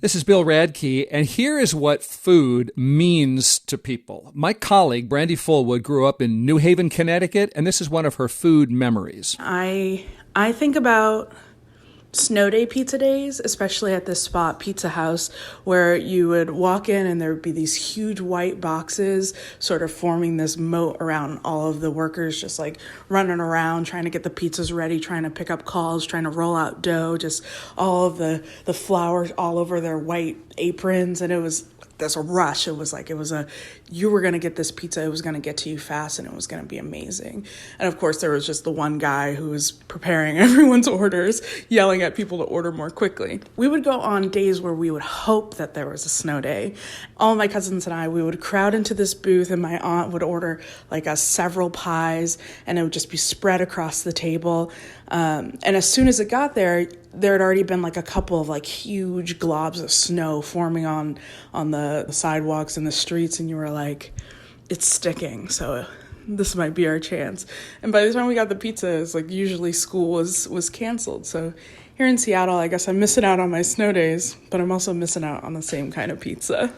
This is Bill Radke, and here is what food means to people. My colleague, Brandy Fullwood, grew up in New Haven, Connecticut, and this is one of her food memories. I think about snow day pizza days, especially at this spot, Pizza House, where you would walk in and there would be these huge white boxes sort of forming this moat around all of the workers, just like running around, trying to get the pizzas ready, trying to pick up calls, trying to roll out dough, just all of the flour all over their white aprons. And it was this rush. You were going to get this pizza. It was going to get to you fast and it was going to be amazing. And of course, there was just the one guy who was preparing everyone's orders, yelling at people to order more quickly. We would go on days where we would hope that there was a snow day. All my cousins and I, we would crowd into this booth and my aunt would order several pies and it would just be spread across the table. And as soon as it got there had already been a couple of huge globs of snow forming on the sidewalks and the streets, and you were like, it's sticking, so this might be our chance. And by the time we got the pizza, it's usually school was canceled. So here in Seattle, I guess I'm missing out on my snow days, but I'm also missing out on the same kind of pizza.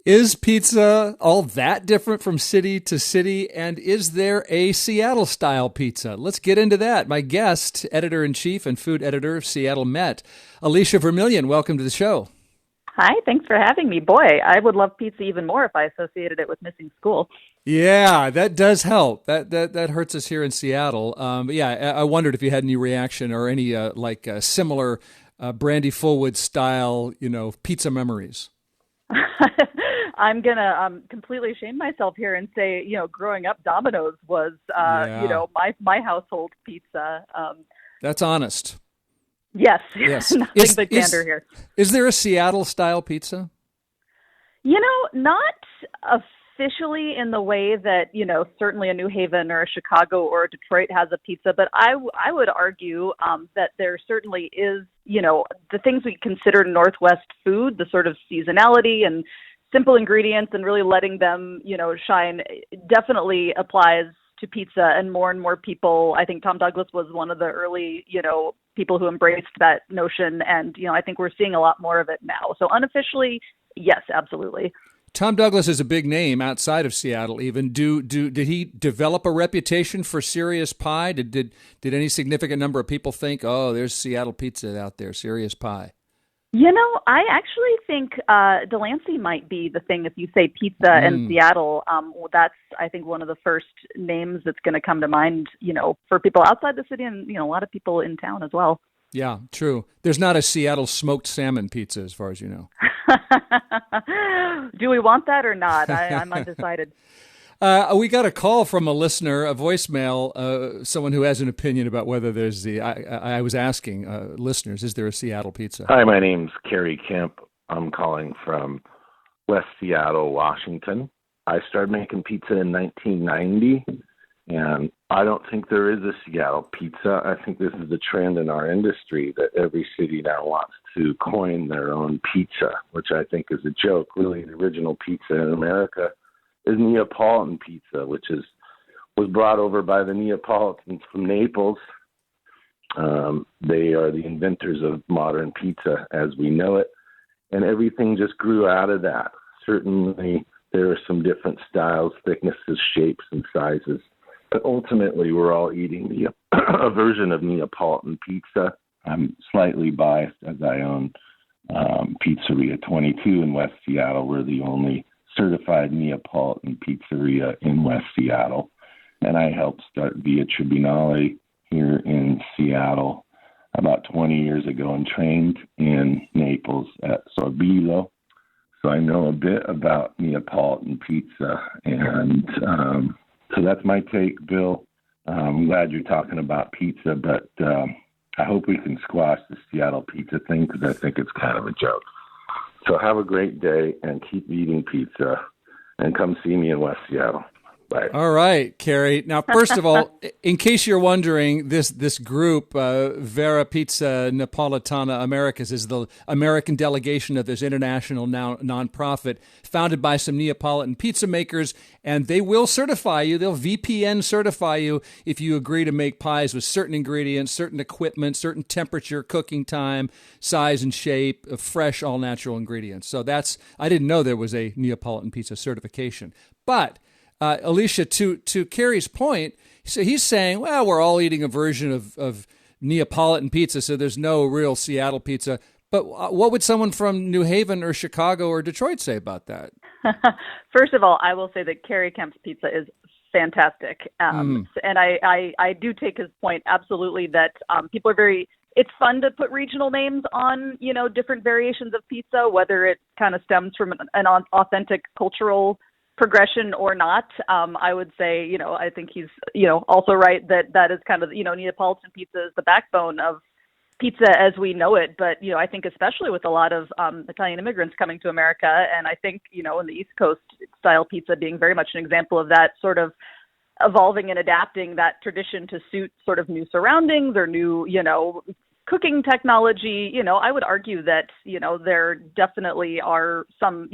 Is pizza all that different from city to city? And is there a Seattle-style pizza? Let's get into that. My guest, editor-in-chief and food editor of Seattle Met, Alicia Vermillion, welcome to the show. Hi, thanks for having me. Boy, I would love pizza even more if I associated it with missing school. Yeah, that does help. That hurts us here in Seattle. But yeah, I wondered if you had any reaction or any similar Brandy Fullwood style, pizza memories. I'm going to completely shame myself here and say, growing up, Domino's was, my household pizza. That's honest. Yes. Nothing but candor here. Is there a Seattle-style pizza? Not officially in the way that, certainly a New Haven or a Chicago or a Detroit has a pizza, but I would argue that there certainly is, the things we consider Northwest food, the sort of seasonality and simple ingredients and really letting them, shine definitely applies to pizza. And more people, I think Tom Douglas was one of the early, people who embraced that notion. And, I think we're seeing a lot more of it now. So unofficially, yes, absolutely. Tom Douglas is a big name outside of Seattle even. Did he develop a reputation for serious pie? Did any significant number of people think, oh, there's Seattle pizza out there, serious pie? I actually think Delancey might be the thing. If you say pizza in Seattle, that's, I think, one of the first names that's going to come to mind, for people outside the city and, a lot of people in town as well. Yeah, true. There's not a Seattle smoked salmon pizza, as far as you know. Do we want that or not? I'm undecided. We got a call from a listener, a voicemail, someone who has an opinion about whether there's I was asking listeners, is there a Seattle pizza? Hi, my name's Kerry Kemp. I'm calling from West Seattle, Washington. I started making pizza in 1990, and I don't think there is a Seattle pizza. I think this is the trend in our industry that every city now wants to coin their own pizza, which I think is a joke. Really, the original pizza in America is Neapolitan pizza, which was brought over by the Neapolitans from Naples. They are the inventors of modern pizza as we know it, and everything just grew out of that. Certainly, there are some different styles, thicknesses, shapes, and sizes, but ultimately, we're all eating a version of Neapolitan pizza. I'm slightly biased as I own Pizzeria 22 in West Seattle. We're the only certified Neapolitan pizzeria in West Seattle, and I helped start Via Tribunale here in Seattle about 20 years ago and trained in Naples at Sorbillo. So I know a bit about Neapolitan pizza, and so that's my take, Bill. I'm glad you're talking about pizza, but I hope we can squash the Seattle pizza thing because I think it's kind of a joke. So have a great day and keep eating pizza and come see me in West Seattle. Bye. All right, Carrie. Now, first of all, in case you're wondering, this group, Vera Pizza Napolitana Americas, is the American delegation of this international nonprofit founded by some Neapolitan pizza makers, and they will certify you. They'll VPN certify you if you agree to make pies with certain ingredients, certain equipment, certain temperature, cooking time, size and shape, of fresh, all-natural ingredients. So I didn't know there was a Neapolitan pizza certification. But Alicia, to Carrie's point, so he's saying, well, we're all eating a version of Neapolitan pizza, so there's no real Seattle pizza. But what would someone from New Haven or Chicago or Detroit say about that? First of all, I will say that Carrie Kemp's pizza is fantastic. And I do take his point absolutely that people are it's fun to put regional names on, different variations of pizza, whether it kind of stems from an authentic cultural progression or not. I would say, I think he's, also right that is kind of, Neapolitan pizza is the backbone of pizza as we know it. But, I think especially with a lot of Italian immigrants coming to America, and I think, in the East Coast style pizza being very much an example of that, sort of evolving and adapting that tradition to suit sort of new surroundings or new, cooking technology. I would argue that, there definitely are some,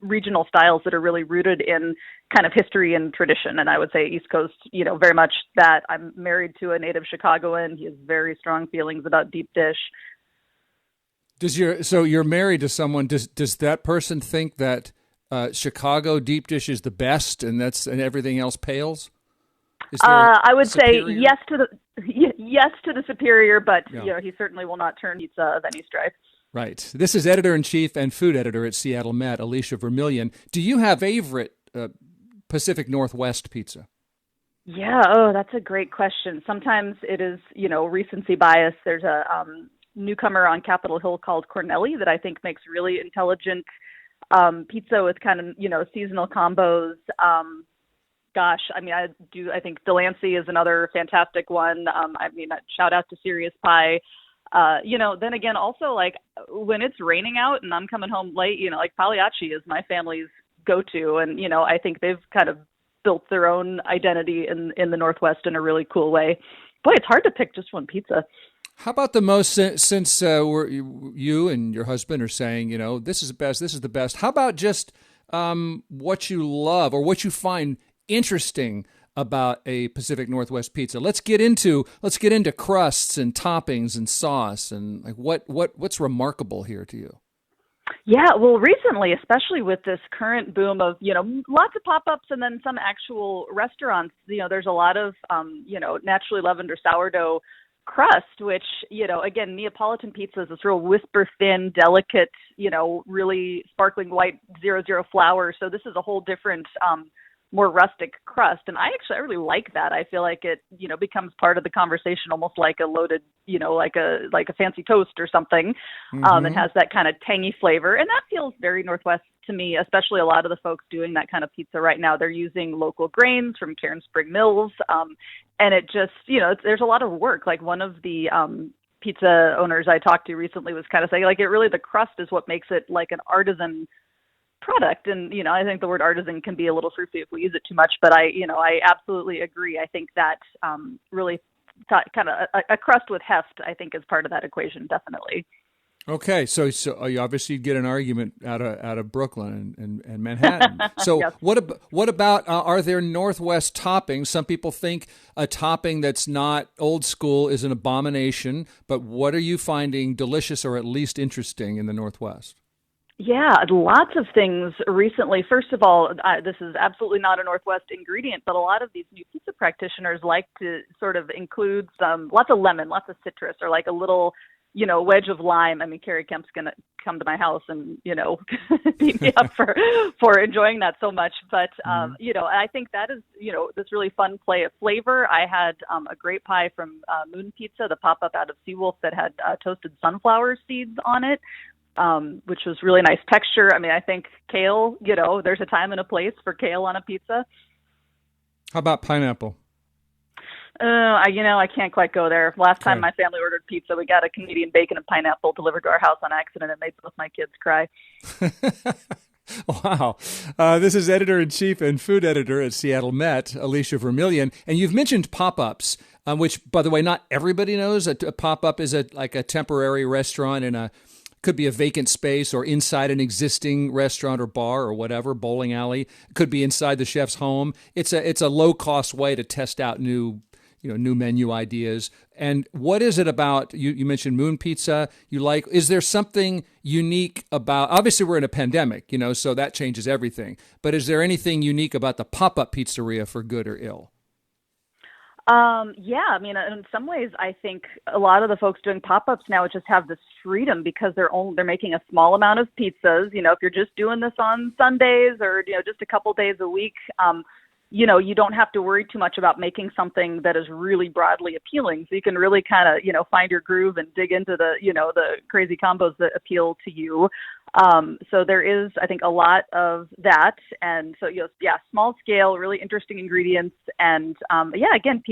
regional styles that are really rooted in kind of history and tradition. And I would say East Coast, very much that. I'm married to a native Chicagoan. He has very strong feelings about deep dish. So you're married to someone. Does that person think that Chicago deep dish is the best and everything else pales? I would say yes to the superior, but he certainly will not turn pizza of any stripe. Right. This is editor-in-chief and food editor at Seattle Met, Alicia Vermillion. Do you have favorite Pacific Northwest pizza? Yeah. Oh, that's a great question. Sometimes it is, recency bias. There's a newcomer on Capitol Hill called Cornelli that I think makes really intelligent pizza with kind of, seasonal combos. I think Delancey is another fantastic one. Shout out to Serious Pie. Then again, also like when it's raining out and I'm coming home late, like Pagliacci is my family's go-to. And, I think they've kind of built their own identity in the Northwest in a really cool way. Boy, it's hard to pick just one pizza. How about the most, since you and your husband are saying, this is the best. How about just what you love or what you find interesting about a Pacific Northwest pizza? Let's get into crusts and toppings and sauce and like what's remarkable here to you? Yeah, well, recently, especially with this current boom of, lots of pop-ups and then some actual restaurants, there's a lot of, naturally leavened or sourdough crust, which, again, Neapolitan pizza is this real whisper thin, delicate, really sparkling white 00 flour. So this is a whole different, more rustic crust. And I really like that. I feel like it, becomes part of the conversation, almost like a loaded, like a fancy toast or something, and has that kind of tangy flavor. And that feels very Northwest to me, especially a lot of the folks doing that kind of pizza right now. They're using local grains from Cairn Spring Mills. And it just, there's a lot of work. Like one of the, pizza owners I talked to recently was kind of saying, like, the crust is what makes it like an artisan product. And, I think the word artisan can be a little fruity if we use it too much, but I absolutely agree. I think that really kind of a crust with heft, I think, is part of that equation, definitely. Okay, so you obviously get an argument out of Brooklyn and Manhattan. So yes. What about are there Northwest toppings? Some people think a topping that's not old school is an abomination, but what are you finding delicious or at least interesting in the Northwest? Yeah, lots of things recently. First of all, this is absolutely not a Northwest ingredient, but a lot of these new pizza practitioners like to sort of include lots of lemon, lots of citrus, or like a little, wedge of lime. I mean, Carrie Kemp's going to come to my house and, beat me up for enjoying that so much. But, I think that is, this really fun play of flavor. I had a great pie from Moon Pizza, the pop-up out of Seawolf that had toasted sunflower seeds on it. Which was really nice texture. I mean, I think kale, there's a time and a place for kale on a pizza. How about pineapple? I can't quite go there. Last time my family ordered pizza, we got a Canadian bacon and pineapple delivered to our house on accident. It made both my kids cry. Wow. This is editor-in-chief and food editor at Seattle Met, Alicia Vermillion. And you've mentioned pop-ups, which, by the way, not everybody knows. A pop-up is like a temporary restaurant could be a vacant space or inside an existing restaurant or bar or whatever, bowling alley. It could be inside the chef's home. It's a low-cost way to test out new menu ideas. And what is it about, you mentioned Moon Pizza, is there something unique about, obviously we're in a pandemic, so that changes everything, but is there anything unique about the pop-up pizzeria for good or ill? Yeah, I mean, in some ways, I think a lot of the folks doing pop-ups now just have this freedom because they're making a small amount of pizzas. If you're just doing this on Sundays or, just a couple days a week, you don't have to worry too much about making something that is really broadly appealing. So you can really kind of, find your groove and dig into the crazy combos that appeal to you. So there is, I think, a lot of that. And so, small scale, really interesting ingredients. And again,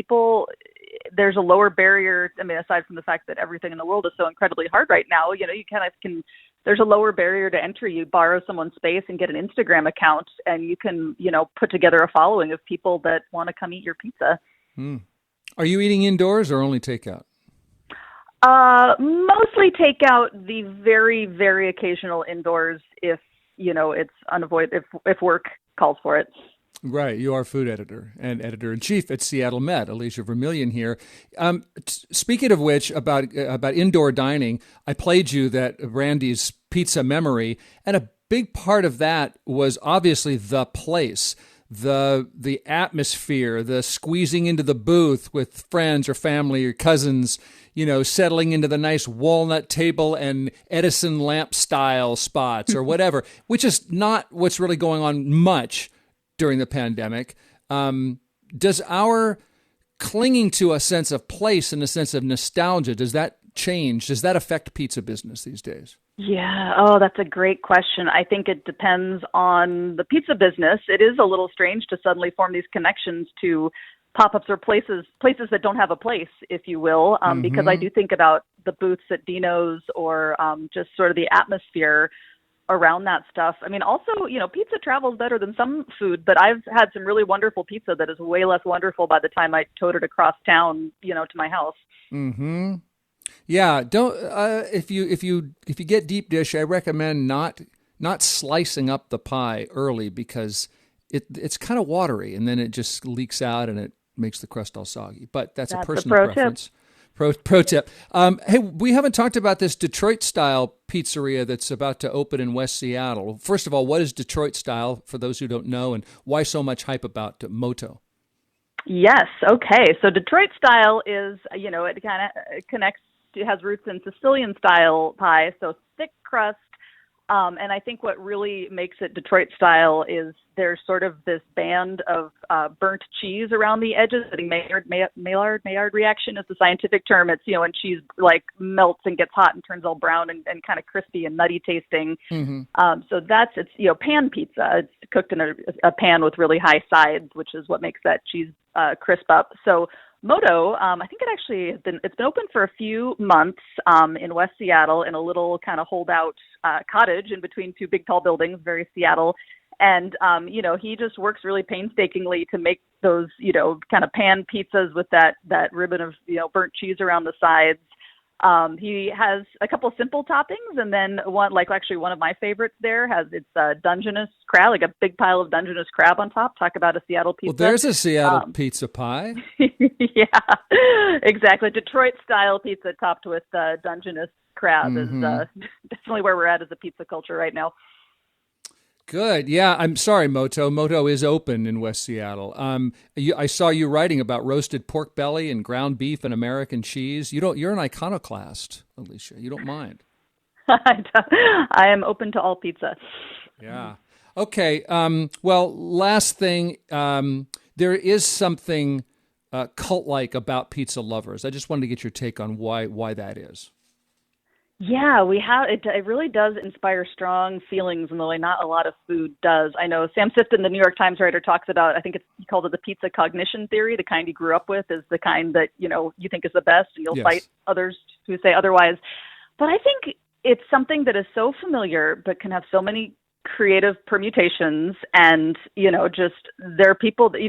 there's a lower barrier. I mean, aside from the fact that everything in the world is so incredibly hard right now, you kind of can, there's a lower barrier to entry. You borrow someone's space and get an Instagram account and you can, put together a following of people that want to come eat your pizza. Are you eating indoors or only takeout? Mostly takeout, the very, very occasional indoors if, it's unavoidable, if work calls for it. Right. You are food editor and editor-in-chief at Seattle Met, Alicia Vermillion here. Speaking of which, about indoor dining, I played you that Randy's pizza memory, and a big part of that was obviously the place, the atmosphere, the squeezing into the booth with friends or family or cousins, settling into the nice walnut table and Edison lamp style spots or whatever, which is not what's really going on much during the pandemic. Does our clinging to a sense of place and a sense of nostalgia, does that change? Does that affect pizza business these days? Yeah. Oh, that's a great question. I think it depends on the pizza business. It is a little strange to suddenly form these connections to pop-ups or places that don't have a place, if you will, because I do think about the booths at Dino's or just sort of the atmosphere around that stuff. I mean, also, pizza travels better than some food, but I've had some really wonderful pizza that is way less wonderful by the time I towed it across town, to my house. Mm-hmm. Yeah. Don't if you get deep dish, I recommend not slicing up the pie early because it's kind of watery and then it just leaks out and it makes the crust all soggy. But that's a personal preference. Pro tip. Hey, we haven't talked about this Detroit-style pizzeria that's about to open in West Seattle. First of all, what is Detroit-style, for those who don't know, and why so much hype about Moto? Yes. Okay. So Detroit-style is, it kind of connects, it has roots in Sicilian-style pie, so thick crust. And I think what really makes it Detroit style is there's sort of this band of burnt cheese around the edges. I think Maillard reaction is the scientific term. It's, when cheese like melts and gets hot and turns all brown and kind of crispy and nutty tasting. Mm-hmm. So it's pan pizza. It's cooked in a pan with really high sides, which is what makes that cheese crisp up. So Moto, I think it's been open for a few months in West Seattle in a little kind of holdout cottage in between two big tall buildings, very Seattle. And, he just works really painstakingly to make those, kind of pan pizzas with that ribbon of, burnt cheese around the sides. He has a couple simple toppings, and then one of my favorites there it's Dungeness crab, like a big pile of Dungeness crab on top. Talk about a Seattle pizza. Well, there's a Seattle pizza pie. Yeah, exactly. Detroit style pizza topped with Dungeness crab is definitely where we're at as a pizza culture right now. Good. Yeah, I'm sorry, Moto. Moto is open in West Seattle. I saw you writing about roasted pork belly and ground beef and American cheese. You're an iconoclast, Alicia. You don't mind. I am open to all pizza. Yeah. Okay. Well, last thing, there is something cult-like about pizza lovers. I just wanted to get your take on why that is. Yeah, we have it. It really does inspire strong feelings in the way not a lot of food does. I know Sam Sifton, the New York Times writer, talks about, I think he called it the pizza cognition theory. The kind he grew up with is the kind that, you think is the best, and you'll fight others who say otherwise. But I think it's something that is so familiar, but can have so many creative permutations, and, just there are people that,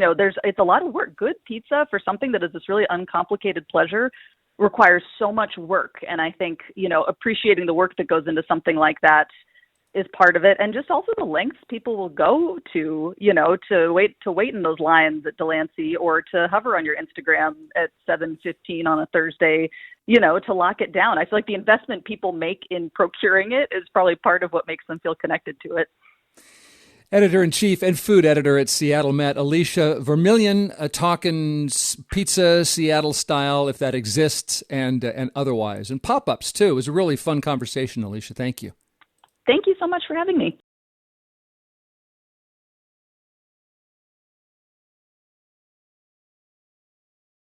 it's a lot of work. Good pizza, for something that is this really uncomplicated pleasure, requires so much work. And I think, appreciating the work that goes into something like that is part of it. And just also the lengths people will go to, to wait in those lines at Delancey, or to hover on your Instagram at 7:15 on a Thursday, to lock it down. I feel like the investment people make in procuring it is probably part of what makes them feel connected to it. Editor-in-chief and food editor at Seattle Met, Alicia Vermillion, talking pizza, Seattle style, if that exists, and otherwise. And pop-ups, too. It was a really fun conversation, Alicia. Thank you. Thank you so much for having me.